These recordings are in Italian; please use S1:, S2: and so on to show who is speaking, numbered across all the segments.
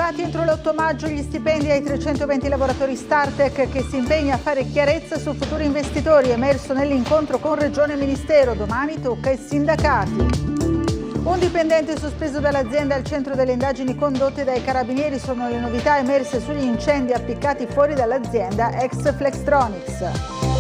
S1: Erogati entro l'8 maggio gli stipendi ai 320 lavoratori Startec che si impegna a fare chiarezza su futuri investitori, emerso nell'incontro con Regione e Ministero. Domani tocca ai sindacati. Un dipendente sospeso dall'azienda al centro delle indagini condotte dai carabinieri. Sono le novità emerse sugli incendi appiccati fuori dall'azienda ex Flextronics.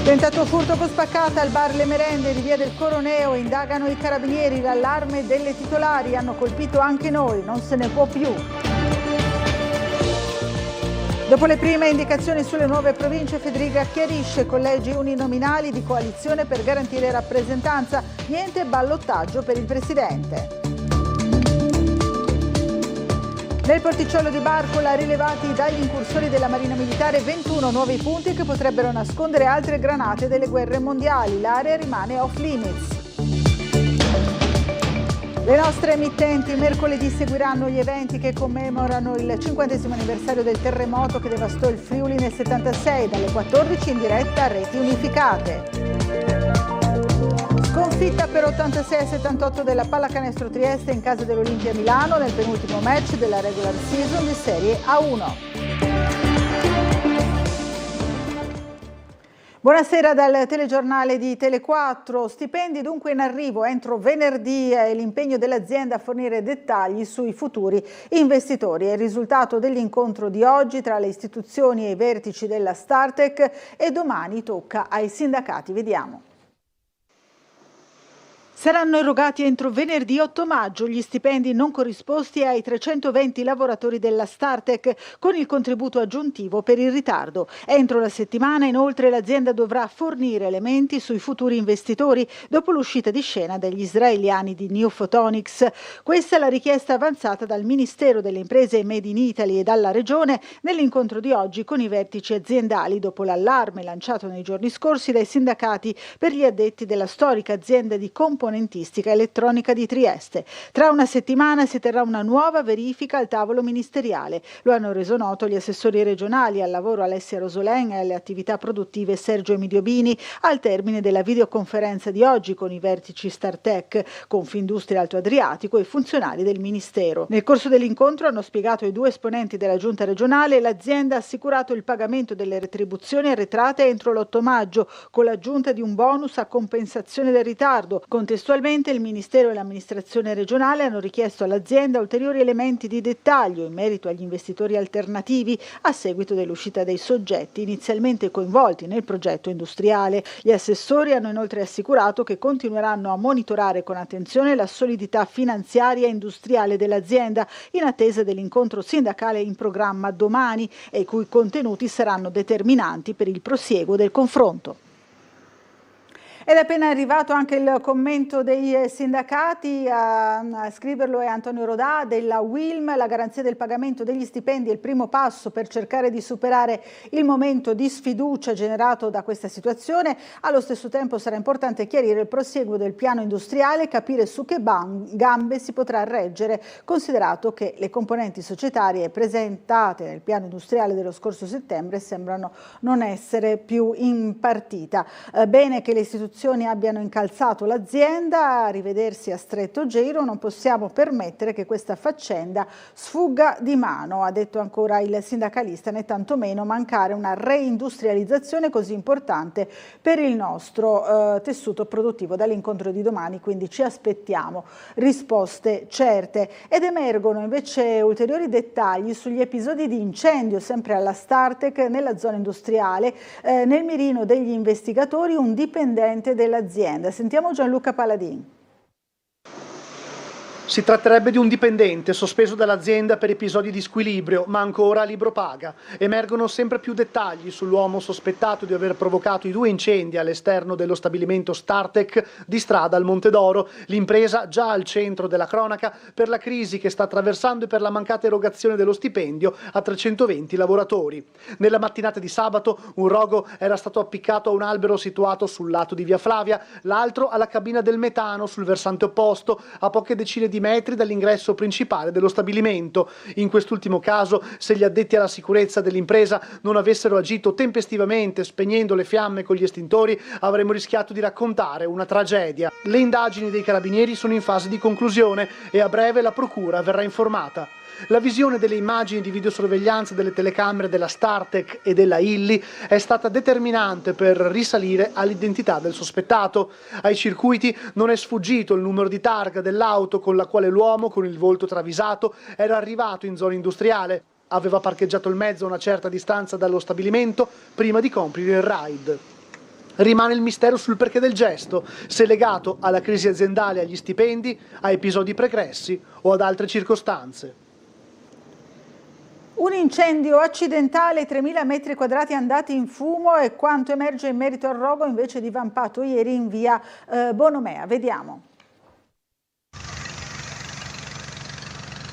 S1: Tentato furto con spaccata al bar Le Merende di via del Coroneo, indagano i carabinieri, l'allarme delle titolari, hanno colpito anche noi, non se ne può più. Dopo le prime indicazioni sulle nuove province, Fedriga chiarisce collegi uninominali di coalizione per garantire rappresentanza, niente ballottaggio per il presidente. Nel porticciolo di Barcola, rilevati dagli incursori della Marina Militare 21 nuovi punti che potrebbero nascondere altre granate delle guerre mondiali. L'area rimane off limits. Le nostre emittenti mercoledì seguiranno gli eventi che commemorano il 50° anniversario del terremoto che devastò il Friuli nel 76, dalle 14 in diretta a reti unificate. Sconfitta per 86-78 della Pallacanestro Trieste in casa dell'Olimpia Milano nel penultimo match della regular season di Serie A1. Buonasera dal telegiornale di Tele4. Stipendi dunque in arrivo entro venerdì e l'impegno dell'azienda a fornire dettagli sui futuri investitori. È il risultato dell'incontro di oggi tra le istituzioni e i vertici della Startec e domani tocca ai sindacati. Vediamo. Saranno erogati entro venerdì 8 maggio gli stipendi non corrisposti ai 320 lavoratori della Startec con il contributo aggiuntivo per il ritardo. Entro la settimana inoltre l'azienda dovrà fornire elementi sui futuri investitori dopo l'uscita di scena degli israeliani di New Photonics. Questa è la richiesta avanzata dal Ministero delle Imprese Made in Italy e dalla Regione nell'incontro di oggi con i vertici aziendali dopo l'allarme lanciato nei giorni scorsi dai sindacati per gli addetti della storica azienda di componentistica elettronica di Trieste. Tra una settimana si terrà una nuova verifica al tavolo ministeriale. Lo hanno reso noto gli assessori regionali al lavoro Alessia Rosolen e alle attività produttive Sergio Emidiobini al termine della videoconferenza di oggi con i vertici Startec, Confindustria Alto Adriatico e funzionari del Ministero. Nel corso dell'incontro hanno spiegato i due esponenti della giunta regionale l'azienda ha assicurato il pagamento delle retribuzioni arretrate entro l'8 maggio con l'aggiunta di un bonus a compensazione del ritardo. Contestualmente il Ministero e l'amministrazione regionale hanno richiesto all'azienda ulteriori elementi di dettaglio in merito agli investitori alternativi a seguito dell'uscita dei soggetti inizialmente coinvolti nel progetto industriale. Gli assessori hanno inoltre assicurato che continueranno a monitorare con attenzione la solidità finanziaria e industriale dell'azienda in attesa dell'incontro sindacale in programma domani e i cui contenuti saranno determinanti per il prosieguo del confronto. Ed è appena arrivato anche il commento dei sindacati, a scriverlo è Antonio Rodà della Wilm. La garanzia del pagamento degli stipendi è il primo passo per cercare di superare il momento di sfiducia generato da questa situazione. Allo stesso tempo sarà importante chiarire il prosieguo del piano industriale e capire su che gambe si potrà reggere, considerato che le componenti societarie presentate nel piano industriale dello scorso settembre sembrano non essere più in partita. Bene che le istituzioni abbiano incalzato l'azienda a rivedersi a stretto giro, non possiamo permettere che questa faccenda sfugga di mano, ha detto ancora il sindacalista, né tantomeno mancare una reindustrializzazione così importante per il nostro tessuto produttivo. Dall'incontro di domani quindi ci aspettiamo risposte certe ed emergono invece ulteriori dettagli sugli episodi di incendio sempre alla Startec nella zona industriale, nel mirino degli investigatori un dipendente dell'azienda. Sentiamo Gianluca Paladin.
S2: Si tratterebbe di un dipendente sospeso dall'azienda per episodi di squilibrio, ma ancora a libro paga. Emergono sempre più dettagli sull'uomo sospettato di aver provocato i 2 incendi all'esterno dello stabilimento Startec di strada al Monte d'Oro, l'impresa già al centro della cronaca per la crisi che sta attraversando e per la mancata erogazione dello stipendio a 320 lavoratori. Nella mattinata di sabato un rogo era stato appiccato a un albero situato sul lato di via Flavia, l'altro alla cabina del metano sul versante opposto, a poche decine di metri dall'ingresso principale dello stabilimento. In quest'ultimo caso, se gli addetti alla sicurezza dell'impresa non avessero agito tempestivamente spegnendo le fiamme con gli estintori, avremmo rischiato di raccontare una tragedia. Le indagini dei carabinieri sono in fase di conclusione e a breve la procura verrà informata. La visione delle immagini di videosorveglianza delle telecamere della Startec e della Illy è stata determinante per risalire all'identità del sospettato. Ai circuiti non è sfuggito il numero di targa dell'auto con la quale l'uomo, con il volto travisato, era arrivato in zona industriale. Aveva parcheggiato il mezzo a una certa distanza dallo stabilimento prima di compiere il raid. Rimane il mistero sul perché del gesto, se legato alla crisi aziendale, agli stipendi, a episodi pregressi o ad altre circostanze.
S1: Un incendio accidentale, 3.000 metri quadrati andati in fumo e quanto emerge in merito al rogo invece divampato ieri in via Bonomea. Vediamo.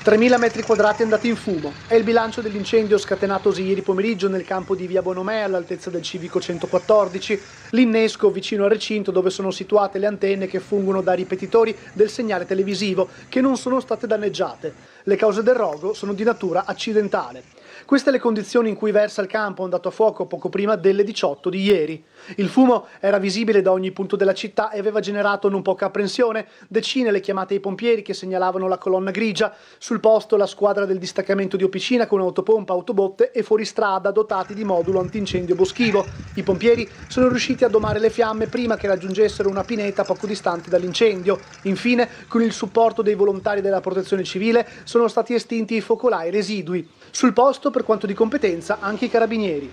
S2: 3.000 metri quadrati andati in fumo. È il bilancio dell'incendio scatenatosi ieri pomeriggio nel campo di via Bonomea all'altezza del civico 114, l'innesco vicino al recinto dove sono situate le antenne che fungono da ripetitori del segnale televisivo, che non sono state danneggiate. Le cause del rogo sono di natura accidentale. Queste le condizioni in cui versa il campo andato a fuoco poco prima delle 18 di ieri. Il fumo era visibile da ogni punto della città e aveva generato non poca apprensione. Decine le chiamate ai pompieri che segnalavano la colonna grigia. Sul posto la squadra del distaccamento di Opicina con autopompa, autobotte e fuoristrada dotati di modulo antincendio boschivo. I pompieri sono riusciti a domare le fiamme prima che raggiungessero una pineta poco distante dall'incendio. Infine, con il supporto dei volontari della protezione civile, sono stati estinti i focolai residui. Sul posto, per quanto di competenza, anche i carabinieri.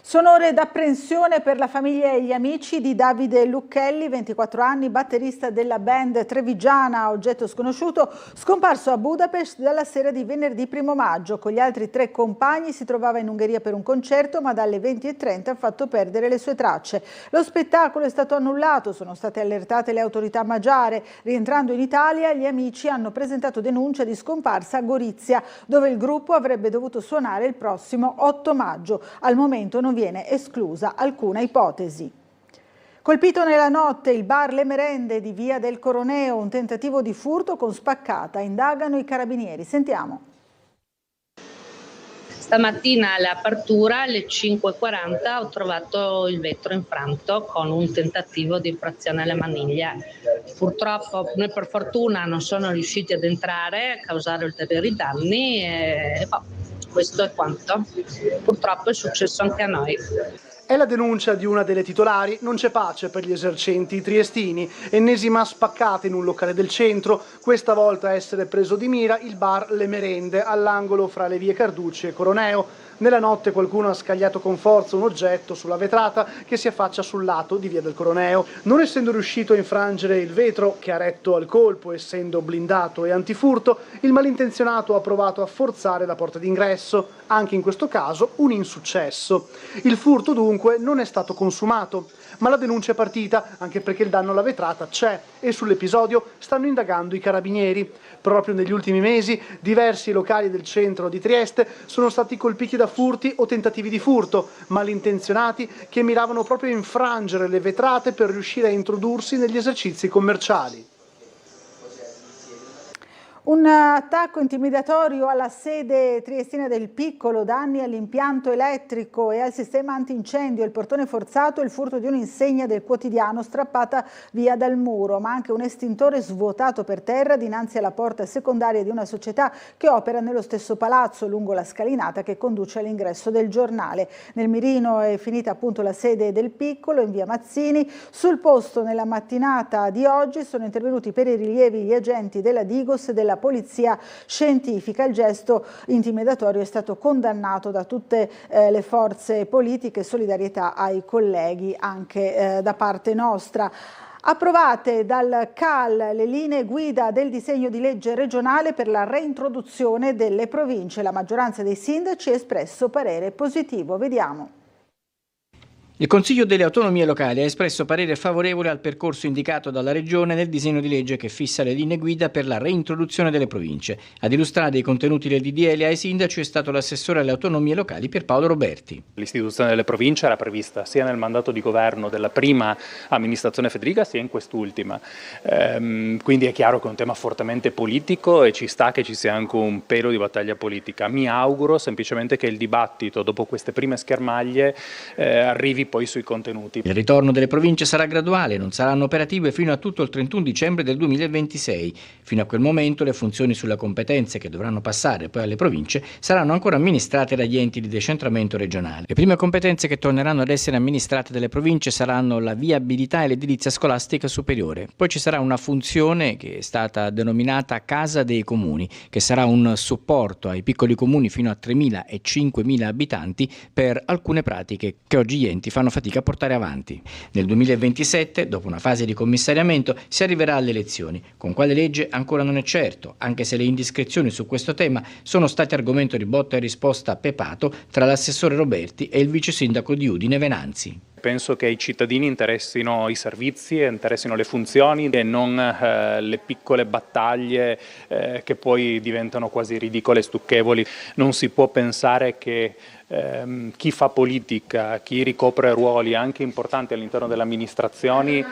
S1: Sono ore d'apprensione per la famiglia e gli amici di Davide Lucchelli, 24 anni, batterista della band trevigiana Oggetto Sconosciuto, scomparso a Budapest dalla sera di venerdì 1 maggio. Con gli altri 3 compagni si trovava in Ungheria per un concerto, ma dalle 20:30 ha fatto perdere le sue tracce. Lo spettacolo è stato annullato, sono state allertate le autorità magiare. Rientrando in Italia, gli amici hanno presentato denuncia di scomparsa a Gorizia, dove il gruppo avrebbe dovuto suonare il prossimo 8 maggio. Al momento non viene esclusa alcuna ipotesi. Colpito nella notte il bar Le Merende di via del Coroneo, un tentativo di furto con spaccata, indagano i carabinieri. Sentiamo.
S3: Stamattina all'apertura alle 5:40 ho trovato il vetro infranto con un tentativo di infrazione alle maniglie. Purtroppo, noi per fortuna non sono riusciti ad entrare a causare ulteriori danni e questo è quanto. Purtroppo è successo anche a noi.
S2: È la denuncia di una delle titolari. Non c'è pace per gli esercenti triestini. Ennesima spaccata in un locale del centro, questa volta a essere preso di mira il bar Le Merende all'angolo fra le vie Carducci e Coroneo. Nella notte qualcuno ha scagliato con forza un oggetto sulla vetrata che si affaccia sul lato di via del Coroneo. Non essendo riuscito a infrangere il vetro, che ha retto al colpo essendo blindato e antifurto, il malintenzionato ha provato a forzare la porta d'ingresso. Anche in questo caso un insuccesso. Il furto dunque non è stato consumato, ma la denuncia è partita, anche perché il danno alla vetrata c'è e sull'episodio stanno indagando i carabinieri. Proprio negli ultimi mesi diversi locali del centro di Trieste sono stati colpiti da furti o tentativi di furto, malintenzionati che miravano proprio a infrangere le vetrate per riuscire a introdursi negli esercizi commerciali.
S1: Un attacco intimidatorio alla sede triestina del Piccolo, danni all'impianto elettrico e al sistema antincendio, il portone forzato e il furto di un'insegna del quotidiano strappata via dal muro, ma anche un estintore svuotato per terra dinanzi alla porta secondaria di una società che opera nello stesso palazzo lungo la scalinata che conduce all'ingresso del giornale. Nel mirino è finita appunto la sede del Piccolo in via Mazzini. Sul posto nella mattinata di oggi sono intervenuti per i rilievi gli agenti della Digos e della Polizia Scientifica. Il gesto intimidatorio è stato condannato da tutte le forze politiche, solidarietà ai colleghi anche da parte nostra. Approvate dal CAL le linee guida del disegno di legge regionale per la reintroduzione delle province. La maggioranza dei sindaci ha espresso parere positivo. Vediamo.
S4: Il Consiglio delle Autonomie Locali ha espresso parere favorevole al percorso indicato dalla Regione nel disegno di legge che fissa le linee guida per la reintroduzione delle province. Ad illustrare i contenuti del DDL ai sindaci è stato l'assessore alle autonomie locali Pierpaolo Roberti.
S5: L'istituzione delle province era prevista sia nel mandato di governo della prima amministrazione Fedriga sia in quest'ultima, quindi è chiaro che è un tema fortemente politico e ci sta che ci sia anche un pelo di battaglia politica. Mi auguro semplicemente che il dibattito dopo queste prime schermaglie arrivi poi sui contenuti.
S4: Il ritorno delle province sarà graduale, non saranno operative fino a tutto il 31 dicembre del 2026. Fino a quel momento le funzioni sulle competenze che dovranno passare poi alle province saranno ancora amministrate dagli enti di decentramento regionale. Le prime competenze che torneranno ad essere amministrate dalle province saranno la viabilità e l'edilizia scolastica superiore. Poi ci sarà una funzione che è stata denominata Casa dei Comuni, che sarà un supporto ai piccoli comuni fino a 3.000 e 5.000 abitanti per alcune pratiche che oggi gli enti fanno fatica a portare avanti. Nel 2027, dopo una fase di commissariamento, si arriverà alle elezioni. Con quale legge ancora non è certo, anche se le indiscrezioni su questo tema sono state argomento di botta e risposta pepato tra l'assessore Roberti e il vice sindaco di Udine Venanzi.
S5: Penso che ai cittadini interessino i servizi, interessino le funzioni e non le piccole battaglie che poi diventano quasi ridicole e stucchevoli. Non si può pensare che chi fa politica, chi ricopre ruoli anche importanti all'interno delle amministrazioni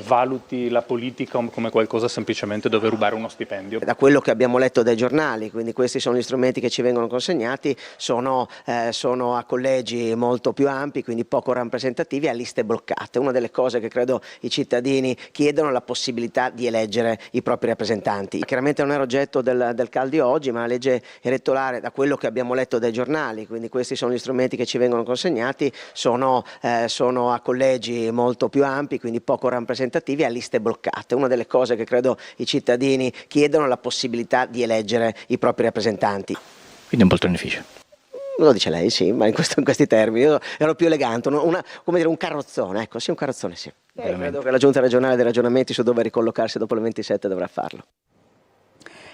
S5: valuti la politica come qualcosa semplicemente dove rubare uno stipendio.
S6: Da quello che abbiamo letto dai giornali, quindi questi sono gli strumenti che ci vengono consegnati, sono a collegi molto più ampi, quindi poco rappresentativi, a liste bloccate. Una delle cose che credo i cittadini chiedono è la possibilità di eleggere i propri rappresentanti. Chiaramente non era oggetto del CAL di oggi, ma la legge elettorale, da quello che abbiamo letto dai giornali, quindi questi sono gli strumenti che ci vengono consegnati, sono a collegi molto più ampi, quindi poco rappresentativi, a liste bloccate. Una delle cose che credo i cittadini chiedono è la possibilità di eleggere i propri rappresentanti.
S4: Quindi un poltronificio.
S6: Lo dice lei, sì, ma in questi termini. Io ero più elegante, un carrozzone, ecco, sì, un carrozzone, sì. Credo che la Giunta regionale dei ragionamenti su dove ricollocarsi dopo le 27 dovrà farlo.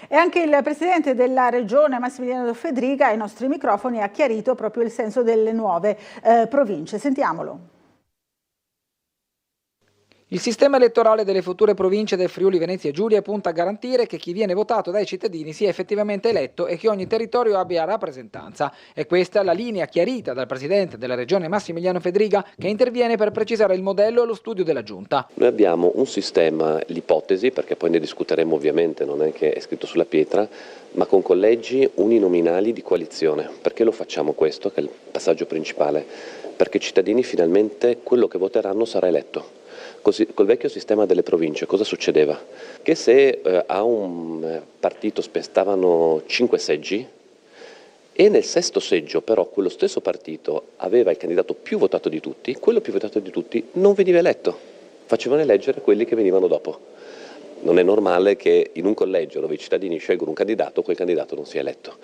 S1: E anche il presidente della regione Massimiliano Fedriga ai nostri microfoni ha chiarito proprio il senso delle nuove province. Sentiamolo.
S7: Il sistema elettorale delle future province del Friuli Venezia Giulia punta a garantire che chi viene votato dai cittadini sia effettivamente eletto e che ogni territorio abbia rappresentanza. E questa è la linea chiarita dal presidente della regione Massimiliano Fedriga, che interviene per precisare il modello allo studio della Giunta.
S8: Noi abbiamo un sistema, l'ipotesi, perché poi ne discuteremo ovviamente, non è che è scritto sulla pietra, ma con collegi uninominali di coalizione. Perché lo facciamo questo, che è il passaggio principale? Perché i cittadini finalmente quello che voteranno sarà eletto. Così, col vecchio sistema delle province cosa succedeva? Che se a un partito spestavano 5 seggi e nel sesto seggio però quello stesso partito aveva il candidato più votato di tutti, quello più votato di tutti non veniva eletto, facevano eleggere quelli che venivano dopo. Non è normale che in un collegio dove i cittadini scelgono un candidato, quel candidato non sia eletto.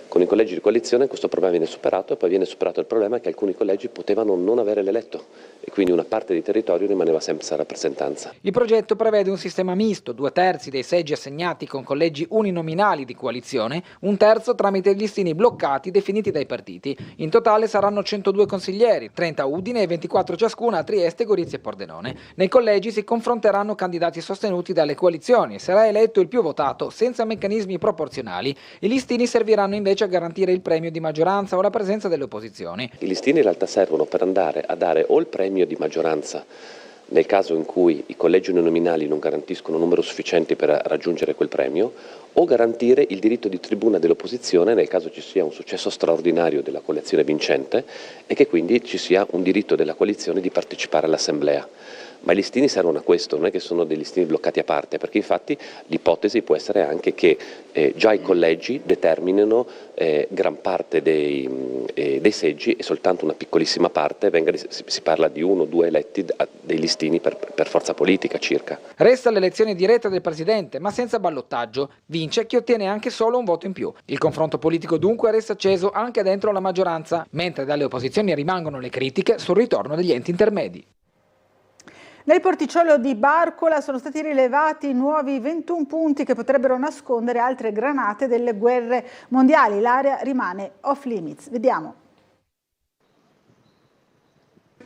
S8: Con i collegi di coalizione questo problema viene superato e poi viene superato il problema che alcuni collegi potevano non avere l'eletto e quindi una parte di territorio rimaneva senza rappresentanza.
S7: Il progetto prevede un sistema misto, 2/3 dei seggi assegnati con collegi uninominali di coalizione, 1/3 tramite listini bloccati definiti dai partiti. In totale saranno 102 consiglieri, 30 a Udine e 24 ciascuna a Trieste, Gorizia e Pordenone. Nei collegi si confronteranno candidati sostenuti dalle coalizioni. Sarà eletto il più votato senza meccanismi proporzionali. I listini serviranno invece a garantire il premio di maggioranza o la presenza delle opposizioni.
S8: I listini in realtà servono per andare a dare o il premio di maggioranza nel caso in cui i collegi uninominali non garantiscono un numero sufficiente per raggiungere quel premio, o garantire il diritto di tribuna dell'opposizione nel caso ci sia un successo straordinario della coalizione vincente e che quindi ci sia un diritto della coalizione di partecipare all'assemblea. Ma i listini servono a questo, non è che sono dei listini bloccati a parte, perché infatti l'ipotesi può essere anche che già i collegi determinino gran parte dei seggi e soltanto una piccolissima parte si parla di 1 o 2 eletti dei listini per forza politica circa.
S7: Resta l'elezione diretta del presidente, ma senza ballottaggio. Vince chi ottiene anche solo un voto in più. Il confronto politico dunque resta acceso anche dentro la maggioranza, mentre dalle opposizioni rimangono le critiche sul ritorno degli enti intermedi.
S1: Nel porticciolo di Barcola sono stati rilevati nuovi 21 punti che potrebbero nascondere altre granate delle guerre mondiali. L'area rimane off limits. Vediamo.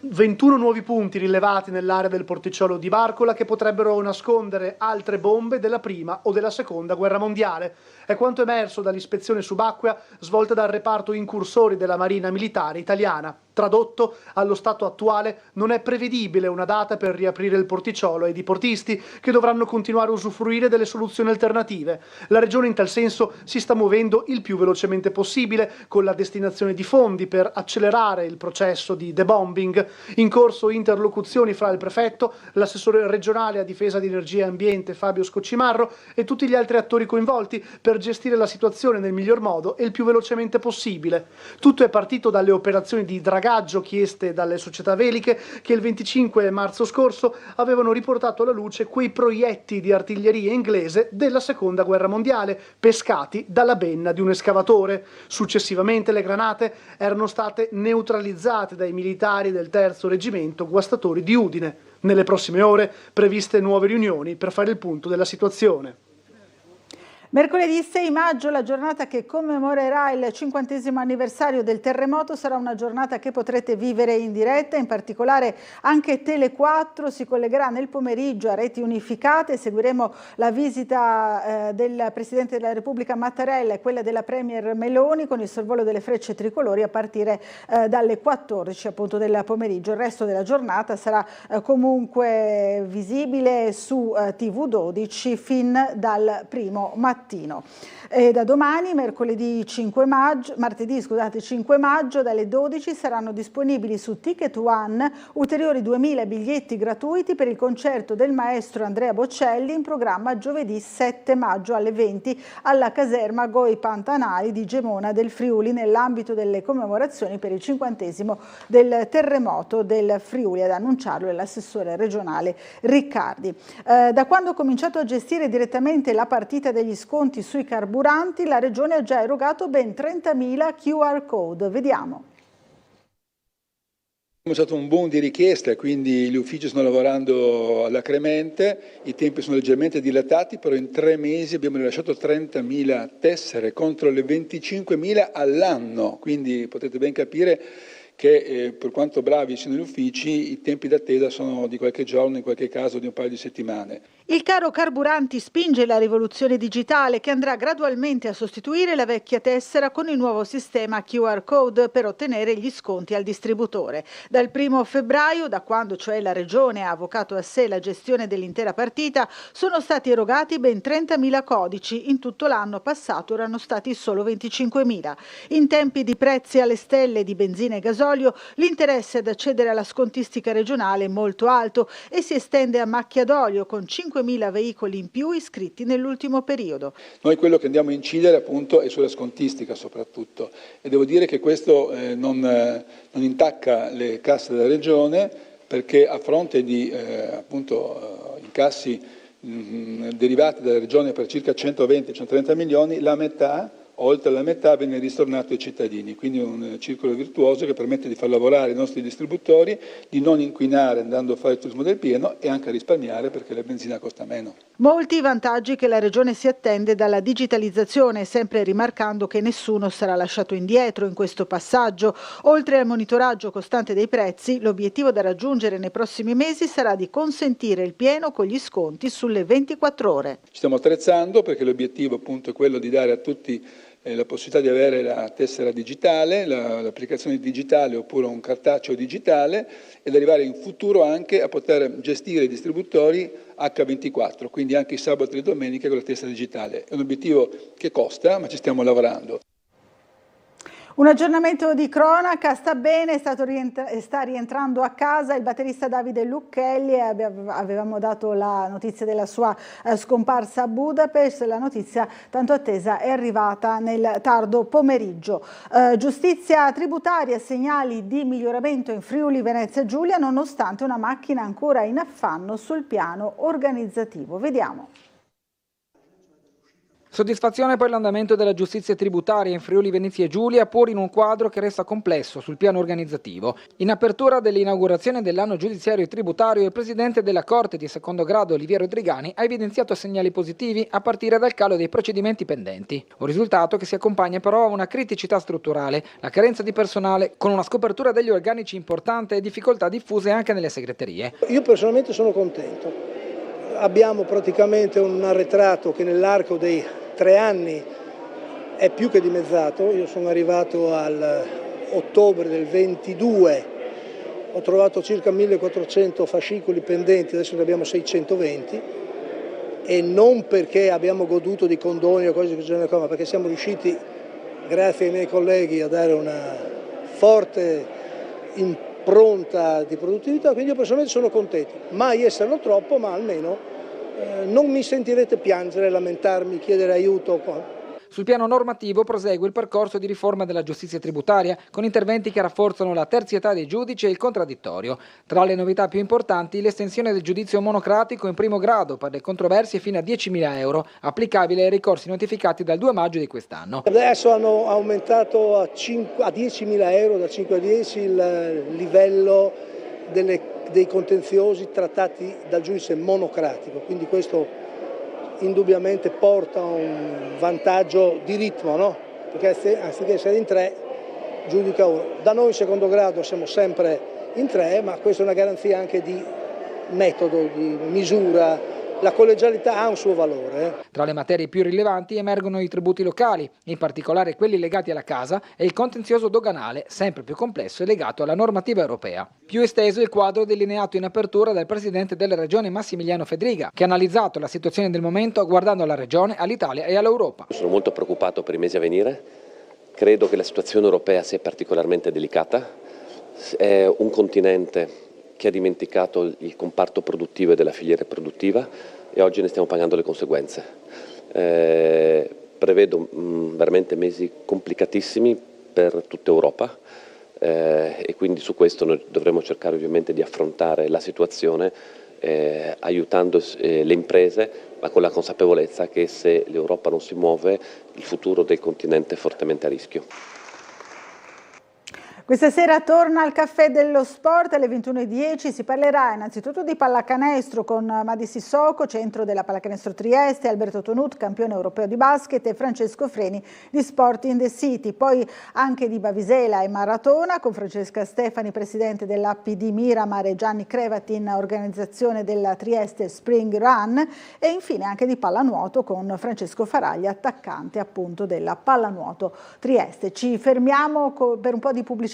S2: 21 nuovi punti rilevati nell'area del porticciolo di Barcola che potrebbero nascondere altre bombe della prima o della seconda guerra mondiale. È quanto emerso dall'ispezione subacquea svolta dal reparto incursori della Marina Militare Italiana. Tradotto, allo stato attuale non è prevedibile una data per riaprire il porticciolo ai diportisti che dovranno continuare a usufruire delle soluzioni alternative. La Regione in tal senso si sta muovendo il più velocemente possibile con la destinazione di fondi per accelerare il processo di debombing. In corso interlocuzioni fra il prefetto, l'assessore regionale a difesa di energia e ambiente Fabio Scoccimarro e tutti gli altri attori coinvolti per gestire la situazione nel miglior modo e il più velocemente possibile. Tutto è partito dalle operazioni di dragaggio chieste dalle società veliche che il 25 marzo scorso avevano riportato alla luce quei proiettili di artiglieria inglese della seconda guerra mondiale pescati dalla benna di un escavatore. Successivamente le granate erano state neutralizzate dai militari del terzo reggimento guastatori di Udine. Nelle prossime ore previste nuove riunioni per fare il punto della situazione.
S1: Mercoledì 6 maggio, la giornata che commemorerà il 50° anniversario del terremoto, sarà una giornata che potrete vivere in diretta, in particolare anche Tele4 si collegherà nel pomeriggio a reti unificate, seguiremo la visita del Presidente della Repubblica Mattarella e quella della Premier Meloni con il sorvolo delle frecce tricolori a partire dalle 14 appunto del pomeriggio. Il resto della giornata sarà comunque visibile su TV12 fin dal primo mattino. E da domani, martedì 5 maggio, dalle 12 saranno disponibili su Ticket One ulteriori 2000 biglietti gratuiti per il concerto del maestro Andrea Bocelli in programma giovedì 7 maggio alle 20 alla caserma Goi Pantanali di Gemona del Friuli nell'ambito delle commemorazioni per il 50° del terremoto del Friuli. Ad annunciarlo è l'assessore regionale Riccardi. Da quando ha cominciato a gestire direttamente la partita degli sconti sui carburanti, la Regione ha già erogato ben 30.000 QR code. Vediamo.
S9: È stato un boom di richieste, quindi gli uffici stanno lavorando alacremente, i tempi sono leggermente dilatati, però in 3 mesi abbiamo rilasciato 30.000 tessere contro le 25.000 all'anno, quindi potete ben capire che per quanto bravi siano gli uffici, i tempi d'attesa sono di qualche giorno, in qualche caso di un paio di settimane.
S1: Il caro carburanti spinge la rivoluzione digitale che andrà gradualmente a sostituire la vecchia tessera con il nuovo sistema QR code per ottenere gli sconti al distributore. Dal 1° febbraio, da quando cioè la Regione ha avvocato a sé la gestione dell'intera partita, sono stati erogati ben 30.000 codici. In tutto l'anno passato erano stati solo 25.000. In tempi di prezzi alle stelle di benzina e gasolio, l'interesse ad accedere alla scontistica regionale è molto alto e si estende a macchia d'olio con 5.000 veicoli in più iscritti nell'ultimo periodo.
S9: Noi quello che andiamo a incidere appunto è sulla scontistica soprattutto e devo dire che questo non intacca le casse della Regione perché a fronte di incassi derivati dalla Regione per circa 120-130 milioni, la metà, oltre alla metà, viene ristornato ai cittadini, quindi un circolo virtuoso che permette di far lavorare i nostri distributori, di non inquinare andando a fare il turismo del pieno e anche a risparmiare perché la benzina costa meno.
S1: Molti vantaggi che la Regione si attende dalla digitalizzazione, sempre rimarcando che nessuno sarà lasciato indietro in questo passaggio. Oltre al monitoraggio costante dei prezzi, l'obiettivo da raggiungere nei prossimi mesi sarà di consentire il pieno con gli sconti sulle 24 ore.
S9: Ci stiamo attrezzando perché l'obiettivo appunto è quello di dare a tutti la possibilità di avere la tessera digitale, l'applicazione digitale oppure un cartaceo digitale ed arrivare in futuro anche a poter gestire i distributori H24, quindi anche i sabati e le domeniche con la tessera digitale. È un obiettivo che costa, ma ci stiamo lavorando.
S1: Un aggiornamento di cronaca, sta bene, sta rientrando a casa il batterista Davide Lucchelli, avevamo dato la notizia della sua scomparsa a Budapest, la notizia tanto attesa è arrivata nel tardo pomeriggio. Giustizia tributaria, segnali di miglioramento in Friuli Venezia Giulia nonostante una macchina ancora in affanno sul piano organizzativo. Vediamo.
S7: Soddisfazione per l'andamento della giustizia tributaria in Friuli Venezia Giulia, pur in un quadro che resta complesso sul piano organizzativo. In apertura dell'inaugurazione dell'anno giudiziario e tributario, il presidente della Corte di secondo grado Oliviero Drigani ha evidenziato segnali positivi a partire dal calo dei procedimenti pendenti. Un risultato che si accompagna però a una criticità strutturale, la carenza di personale, con una scopertura degli organici importante e difficoltà diffuse anche nelle segreterie.
S10: Io personalmente sono contento. Abbiamo praticamente un arretrato che nell'arco dei 3 anni è più che dimezzato. Io sono arrivato all'ottobre del 22, ho trovato circa 1400 fascicoli pendenti, adesso ne abbiamo 620, e non perché abbiamo goduto di condoni o cose di questo genere, ma perché siamo riusciti, grazie ai miei colleghi, a dare una forte impronta di produttività, quindi io personalmente sono contento. Mai esserlo troppo, ma almeno non mi sentirete piangere, lamentarmi, chiedere aiuto.
S7: Sul piano normativo prosegue il percorso di riforma della giustizia tributaria, con interventi che rafforzano la terzietà dei giudici e il contraddittorio. Tra le novità più importanti, l'estensione del giudizio monocratico in primo grado per le controversie fino a 10.000 euro, applicabile ai ricorsi notificati dal 2 maggio di quest'anno.
S10: Adesso hanno aumentato a 10.000 euro, da 5 a 10, il livello dei contenziosi trattati dal giudice monocratico, quindi questo indubbiamente porta un vantaggio di ritmo, no? Perché anziché essere in 3 giudica uno. Da noi in secondo grado siamo sempre in 3, ma questa è una garanzia anche di metodo, di misura. La collegialità ha un suo valore.
S7: Tra le materie più rilevanti emergono i tributi locali, in particolare quelli legati alla casa, e il contenzioso doganale, sempre più complesso e legato alla normativa europea. Più esteso il quadro delineato in apertura dal presidente della regione Massimiliano Fedriga, che ha analizzato la situazione del momento guardando alla regione, all'Italia e all'Europa.
S8: Sono molto preoccupato per i mesi a venire, credo che la situazione europea sia particolarmente delicata, è un continente che ha dimenticato il comparto produttivo e della filiera produttiva e oggi ne stiamo pagando le conseguenze. Prevedo veramente mesi complicatissimi per tutta Europa e quindi su questo noi dovremo cercare ovviamente di affrontare la situazione aiutando le imprese, ma con la consapevolezza che se l'Europa non si muove il futuro del continente è fortemente a rischio.
S1: Questa sera torna al Caffè dello Sport alle 21:10, si parlerà innanzitutto di pallacanestro con Madi Sissoko, centro della Pallacanestro Trieste, Alberto Tonut, campione europeo di basket, e Francesco Freni di Sport in the City, poi anche di Bavisela e maratona con Francesca Stefani, presidente dell'APD Miramar, e Gianni Crevatin, organizzazione della Trieste Spring Run, e infine anche di pallanuoto con Francesco Faraglia, attaccante appunto della Pallanuoto Trieste. Ci fermiamo per un po' di pubblicità.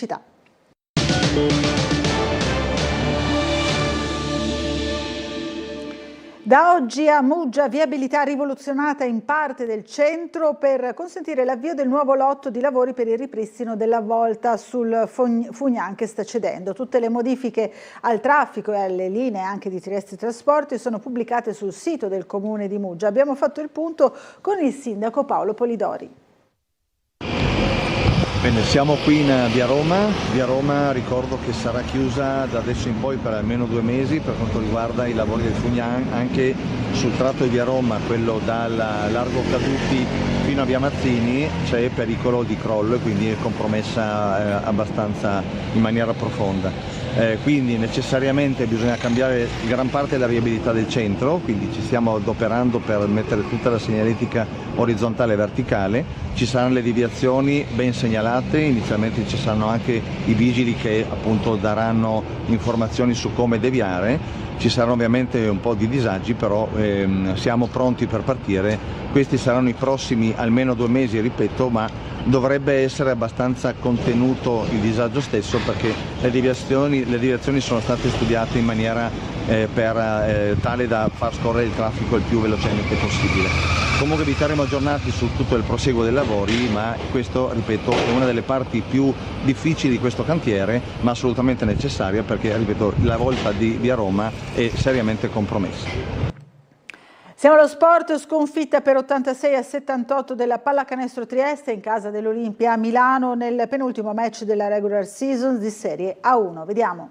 S1: Da oggi a Muggia viabilità rivoluzionata in parte del centro per consentire l'avvio del nuovo lotto di lavori per il ripristino della volta sul Fugnan che sta cedendo. Tutte le modifiche al traffico e alle linee anche di Trieste Trasporti sono pubblicate sul sito del comune di Muggia. Abbiamo fatto il punto con il sindaco Paolo Polidori.
S11: Bene, siamo qui in via Roma. Via Roma ricordo che sarà chiusa da adesso in poi per almeno 2 mesi per quanto riguarda i lavori del Fugnan, anche sul tratto di via Roma, quello dal largo Caduti fino a via Mazzini c'è pericolo di crollo e quindi è compromessa abbastanza in maniera profonda. Quindi necessariamente bisogna cambiare gran parte della viabilità del centro, quindi ci stiamo adoperando per mettere tutta la segnaletica orizzontale e verticale. Ci saranno le deviazioni ben segnalate, inizialmente ci saranno anche i vigili che appunto daranno informazioni su come deviare. Ci saranno ovviamente un po' di disagi, però siamo pronti per partire. Questi saranno i prossimi almeno 2 mesi, ripeto, ma dovrebbe essere abbastanza contenuto il disagio stesso, perché le deviazioni sono state studiate in maniera tale da far scorrere il traffico il più velocemente possibile. Comunque vi terremo aggiornati su tutto il proseguo dei lavori, ma questo, ripeto, è una delle parti più difficili di questo cantiere, ma assolutamente necessaria, perché, ripeto, la volta di via Roma è seriamente compromessa.
S1: Siamo allo sport, sconfitta per 86-78 della Pallacanestro Trieste in casa dell'Olimpia a Milano nel penultimo match della regular season di Serie A1. Vediamo.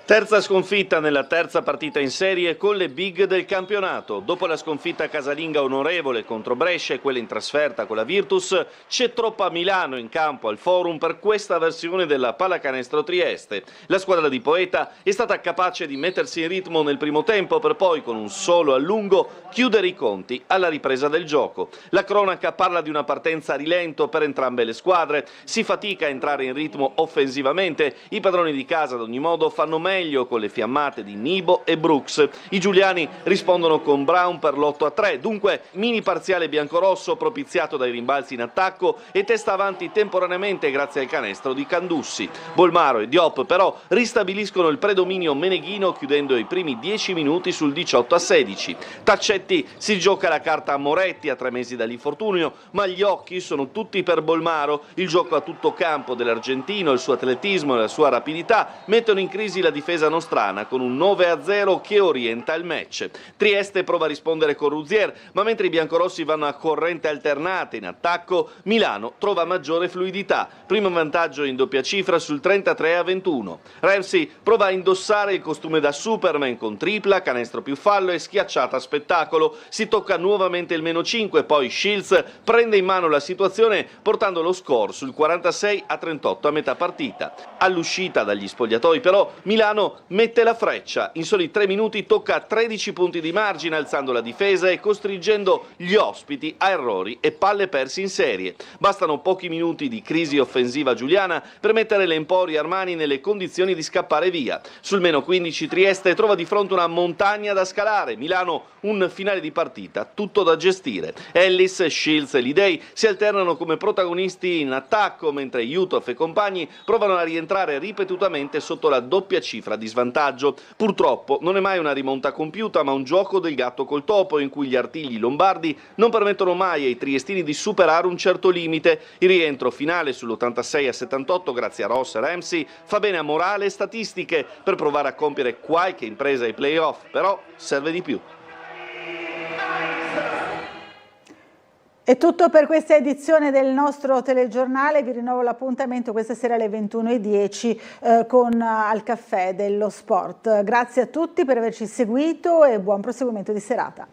S12: Terza sconfitta nella terza partita in serie con le big del campionato. Dopo la sconfitta casalinga onorevole contro Brescia e quella in trasferta con la Virtus, c'è troppa Milano in campo al Forum per questa versione della Pallacanestro Trieste. La squadra di Poeta è stata capace di mettersi in ritmo nel primo tempo per poi, con un solo allungo, chiudere i conti alla ripresa del gioco. La cronaca parla di una partenza a rilento per entrambe le squadre. Si fatica a entrare in ritmo offensivamente. I padroni di casa ad ogni modo fanno meglio con le fiammate di Nibo e Brooks. I giuliani rispondono con Brown per l'8-3, dunque mini parziale biancorosso propiziato dai rimbalzi in attacco e testa avanti temporaneamente grazie al canestro di Candussi. Bolmaro e Diop però ristabiliscono il predominio meneghino chiudendo i primi 10 minuti sul 18-16. Taccetti si gioca la carta a Moretti a 3 mesi dall'infortunio, ma gli occhi sono tutti per Bolmaro. Il gioco a tutto campo dell'argentino, il suo atletismo e la sua rapidità mettono in crisi la difesa nostrana con un 9-0 che orienta il match. Trieste prova a rispondere con Ruzier, ma mentre i biancorossi vanno a corrente alternate in attacco, Milano trova maggiore fluidità. Primo vantaggio in doppia cifra sul 33-21. Ramsey prova a indossare il costume da Superman con tripla, canestro più fallo e schiacciata spettacolo. Si tocca nuovamente il -5, poi Shields prende in mano la situazione portando lo score sul 46-38 a metà partita. All'uscita dagli spogliatoi però Milano mette la freccia, in soli 3 minuti tocca 13 punti di margine alzando la difesa e costringendo gli ospiti a errori e palle persi in serie. Bastano pochi minuti di crisi offensiva giuliana per mettere l'Emporio Armani nelle condizioni di scappare via. Sul -15 Trieste trova di fronte una montagna da scalare, Milano un finale di partita tutto da gestire. Ellis, Shields e Lidei si alternano come protagonisti in attacco mentre Jutov e compagni provano a rientrare ripetutamente sotto la doppia cifra di svantaggio. Purtroppo non è mai una rimonta compiuta, ma un gioco del gatto col topo in cui gli artigli lombardi non permettono mai ai triestini di superare un certo limite. Il rientro finale sull'86-78 grazie a Ross e Ramsey fa bene a morale e statistiche per provare a compiere qualche impresa ai playoff, però serve di più.
S1: È tutto per questa edizione del nostro telegiornale, vi rinnovo l'appuntamento questa sera alle 21:10 con Al Caffè dello Sport. Grazie a tutti per averci seguito e buon proseguimento di serata.